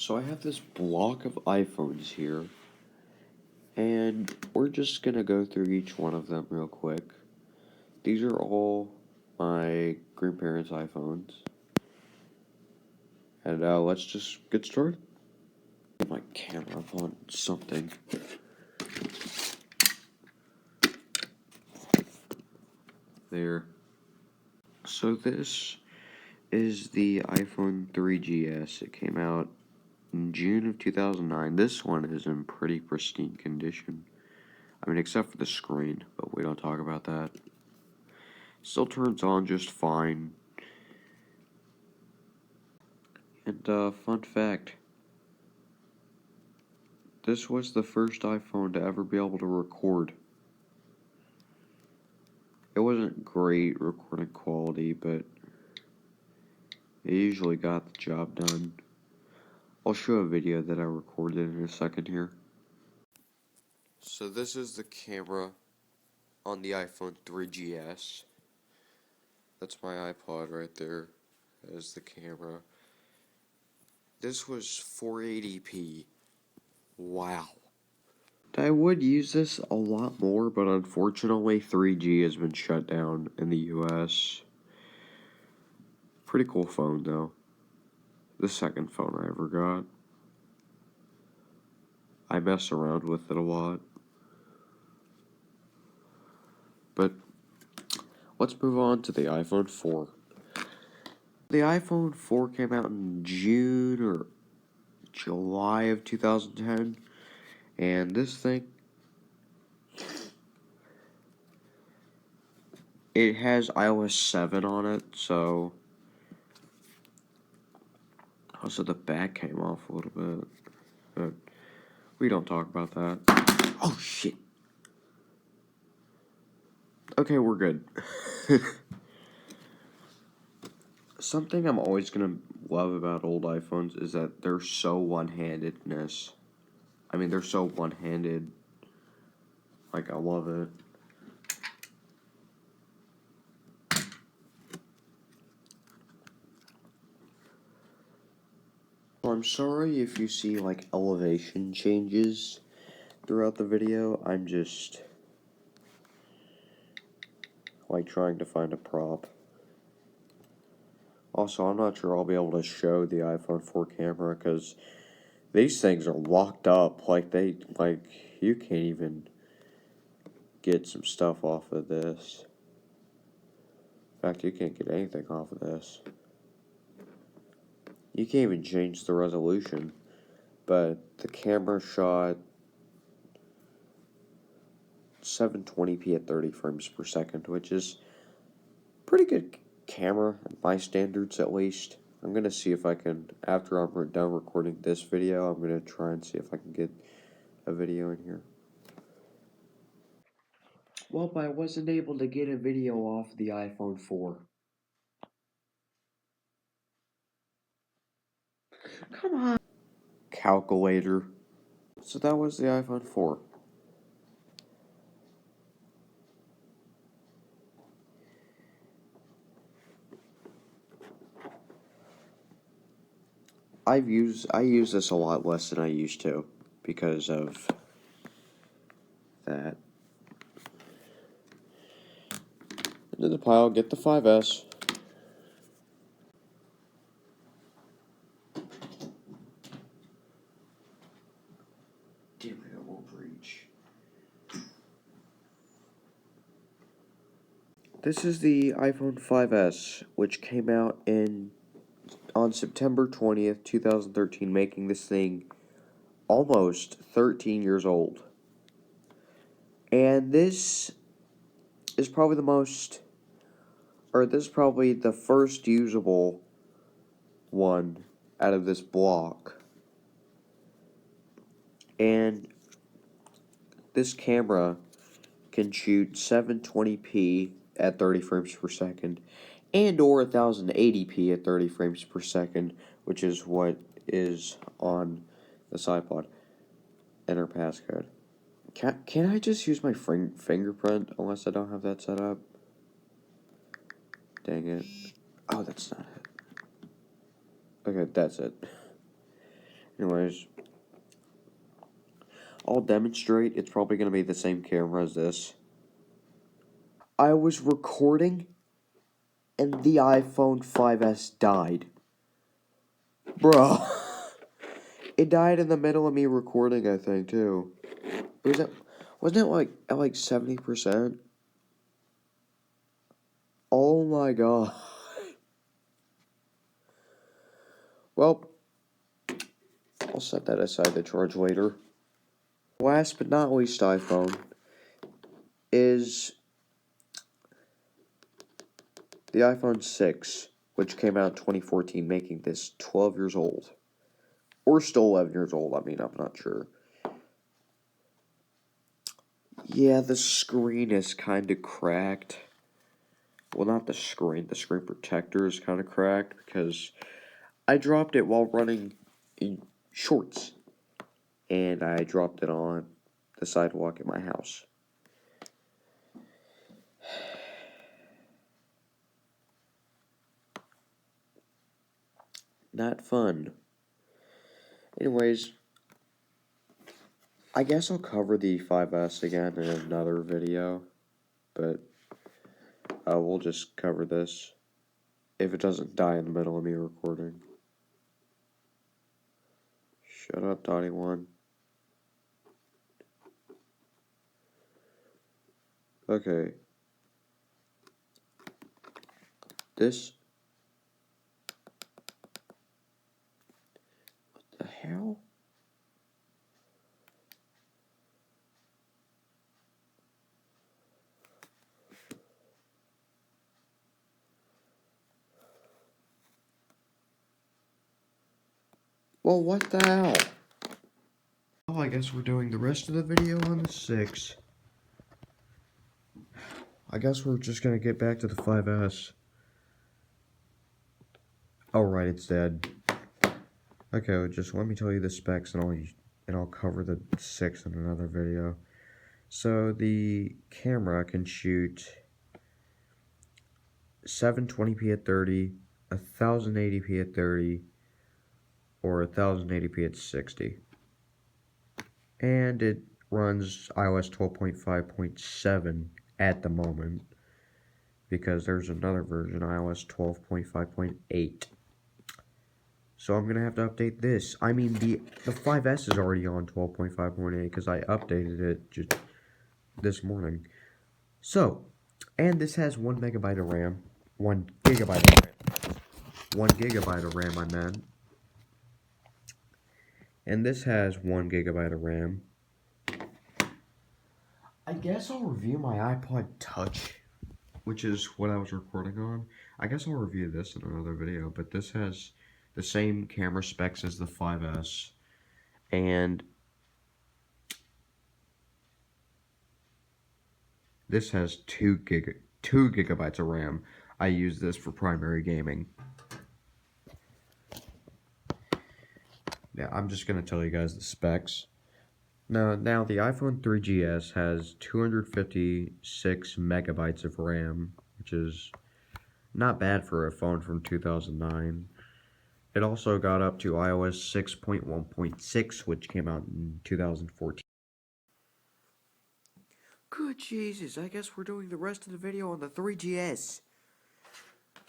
So I have this block of iPhones here, and we're just gonna go through each one of them real quick. These are all my grandparents' iPhones. And let's just get started. Get my camera up on something. There. So this is the iPhone 3GS. It came out in June of 2009. This one is in pretty pristine condition. I mean, except for the screen, but we don't talk about that. Still turns on just fine. And fun fact, this was the first iPhone to ever be able to record. It wasn't great recording quality, but it usually got the job done. I'll show a video that I recorded in a second here. So this is the camera on the iPhone 3GS. That's my iPod right there as the camera. This was 480p. Wow. I would use this a lot more, but unfortunately 3G has been shut down in the US. Pretty cool phone though. The second phone I ever got. I mess around with it a lot. But let's move on to the iPhone 4. The iPhone 4 came out in June or July of 2010. And this thing, it has iOS 7 on it, so also the back came off a little bit, but we don't talk about that. Oh shit. Okay, we're good. Something I'm always gonna love about old iPhones is that they're so one-handedness. I mean, they're so one-handed. Like, I love it. So I'm sorry if you see, like, elevation changes throughout the video. I'm just, like, trying to find a prop. Also, I'm not sure I'll be able to show the iPhone 4 camera, because these things are locked up. Like, you can't even get some stuff off of this. In fact, you can't get anything off of this. You can't even change the resolution. But the camera shot 720p at 30 frames per second, which is pretty good camera, at my standards at least. I'm going to see if I can, after I'm done recording this video, I'm going to try and see if I can get a video in here. Well, I wasn't able to get a video off the iPhone 4. Come on. Calculator. So that was the iPhone 4. I use this a lot less than I used to because of that. Into the pile, get the 5S. Damn it, I won't reach. This is the iPhone 5S, which came out on September 20th, 2013, making this thing almost 13 years old. And this is probably this is probably the first usable one out of this block. And this camera can shoot 720p at 30 frames per second and or 1080p at 30 frames per second, which is what is on this iPod. Enter passcode. Can I just use my fingerprint unless I don't have that set up? Dang it. Oh, that's not it. Okay, that's it. Anyways, I'll demonstrate. It's probably going to be the same camera as this. I was recording, and the iPhone 5S died. Bro. It died in the middle of me recording, I think, too. Wasn't it like at like 70%? Oh my god. Well, I'll set that aside to charge later. Last but not least iPhone is the iPhone 6, which came out in 2014, making this 12 years old. Or still 11 years old, I mean, I'm not sure. Yeah, the screen is kind of cracked. Well, not the screen protector is kind of cracked because I dropped it while running in shorts. And I dropped it on the sidewalk at my house. Not fun. Anyways, I guess I'll cover the 5S again in another video, but we'll just cover this if it doesn't die in the middle of me recording. Shut up, Dottie One. Okay. This. What the hell? Well, what the hell? Well, I guess we're doing the rest of the video on the 6. I guess we're just gonna get back to the 5S. Oh, right, it's dead. Okay, well, just let me tell you the specs and I'll cover the 6 in another video. So the camera can shoot 720p at 30, 1080p at 30, or 1080p at 60. And it runs iOS 12.5.7 at the moment, because there's another version, iOS 12.5.8. So I'm going to have to update this. I mean, the 5S is already on 12.5.8 because I updated it just this morning. So, and this has 1 megabyte of RAM. 1 gigabyte of RAM. 1 gigabyte of RAM, I meant. And this has 1 gigabyte of RAM. I guess I'll review my iPod Touch, which is what I was recording on. I guess I'll review this in another video, but this has the same camera specs as the 5S, and this has 2 gigabytes of RAM. I use this for primary gaming. Yeah, I'm just going to tell you guys the specs. Now the iPhone 3GS has 256 megabytes of RAM, which is not bad for a phone from 2009. It also got up to iOS 6.1.6, which came out in 2014. Good Jesus, I guess we're doing the rest of the video on the 3GS.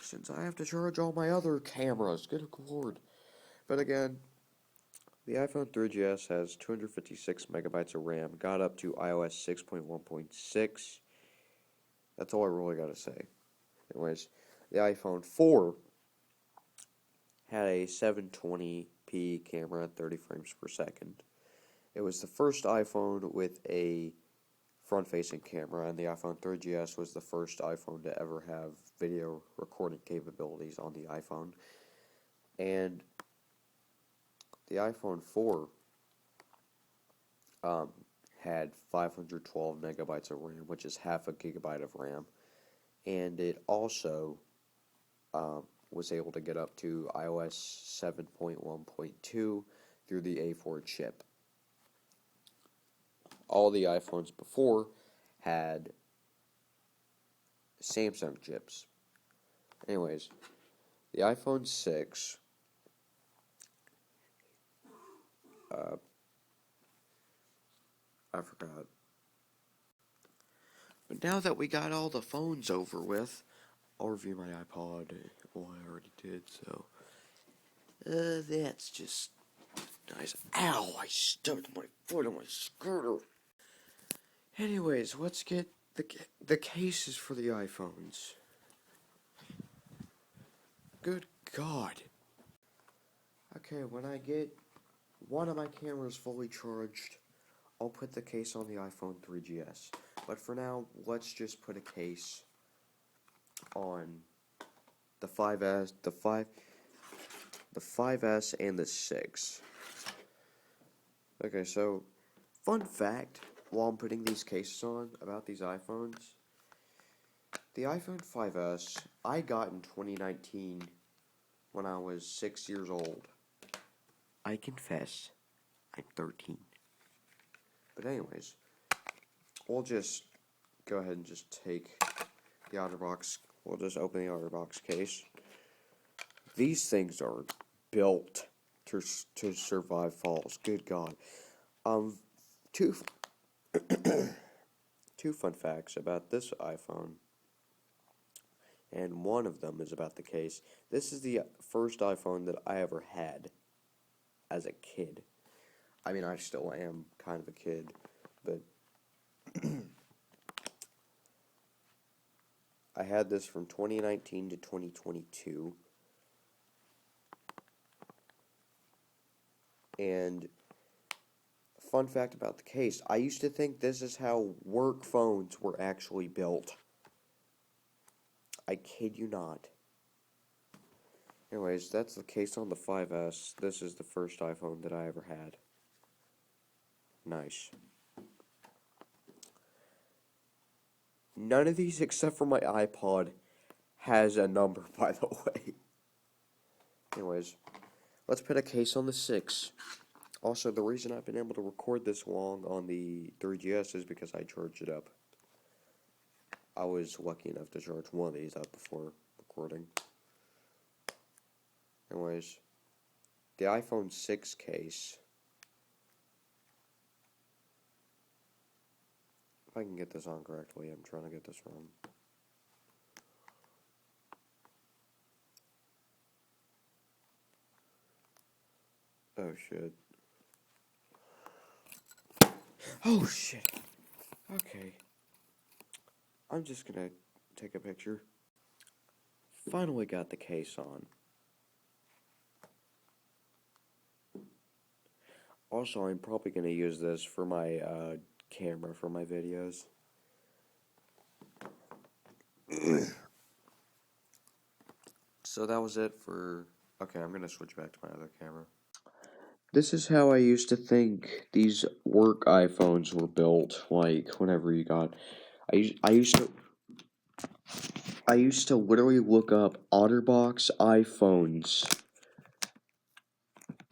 Since I have to charge all my other cameras, good lord. But again, the iPhone 3GS has 256 megabytes of RAM, got up to iOS 6.1.6. That's all I really gotta say. Anyways, the iPhone 4 had a 720p camera at 30 frames per second. It was the first iPhone with a front-facing camera, and the iPhone 3GS was the first iPhone to ever have video recording capabilities on the iPhone. And the iPhone 4 had 512 megabytes of RAM, which is half a gigabyte of RAM. And it also was able to get up to iOS 7.1.2 through the A4 chip. All the iPhones before had Samsung chips. Anyways, the iPhone 6 I forgot. But now that we got all the phones over with, I'll review my iPod. Well, I already did, so. That's just nice. Ow, I stuck my foot on my scooter. Anyways, let's get the cases for the iPhones. Good God. Okay, when I get one of my cameras fully charged, I'll put the case on the iPhone 3GS. But for now, let's just put a case on the 5S, the 5S and the 6. Okay, so fun fact while I'm putting these cases on about these iPhones. The iPhone 5S I got in 2019 when I was 6 years old. I confess, I'm 13. But anyways, we'll just go ahead and just take the OtterBox. We'll just open the OtterBox case. These things are built to survive falls. Good God. Two fun facts about this iPhone, and one of them is about the case. This is the first iPhone that I ever had as a kid. I mean, I still am kind of a kid, but I had this from 2019 to 2022. And fun fact about the case, I used to think this is how work phones were actually built. I kid you not. Anyways, that's the case on the 5S. This is the first iPhone that I ever had. Nice. None of these, except for my iPod, has a number, by the way. Anyways, let's put a case on the 6. Also, the reason I've been able to record this long on the 3GS is because I charged it up. I was lucky enough to charge one of these up before recording. Anyways, the iPhone 6 case. If I can get this on correctly, I'm trying to get this wrong. Oh shit. Oh shit. Okay. I'm just gonna take a picture. Finally got the case on. Also, I'm probably gonna use this for my camera for my videos. So that was it for. Okay, I'm gonna switch back to my other camera. This is how I used to think these work iPhones were built. Like whenever you got, I used to literally look up OtterBox iPhones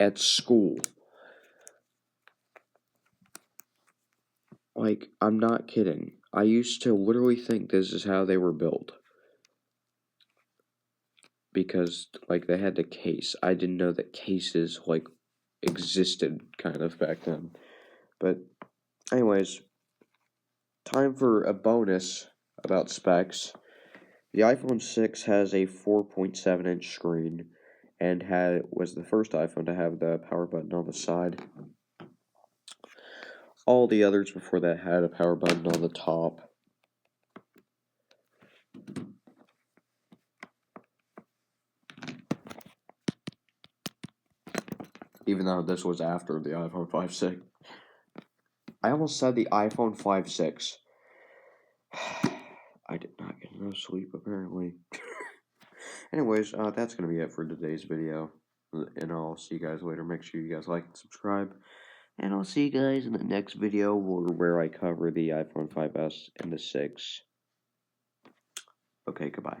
at school. Like, I'm not kidding. I used to literally think this is how they were built. Because, like, they had the case. I didn't know that cases, like, existed kind of back then. But, anyways, time for a bonus about specs. The iPhone 6 has a 4.7-inch screen and was the first iPhone to have the power button on the side. All the others before that had a power button on the top. Even though this was after the iPhone 5.6. I almost said the iPhone 5.6. I did not get enough sleep, apparently. Anyways, that's going to be it for today's video. And I'll see you guys later. Make sure you guys like and subscribe. And I'll see you guys in the next video where I cover the iPhone 5S and the 6. Okay, goodbye.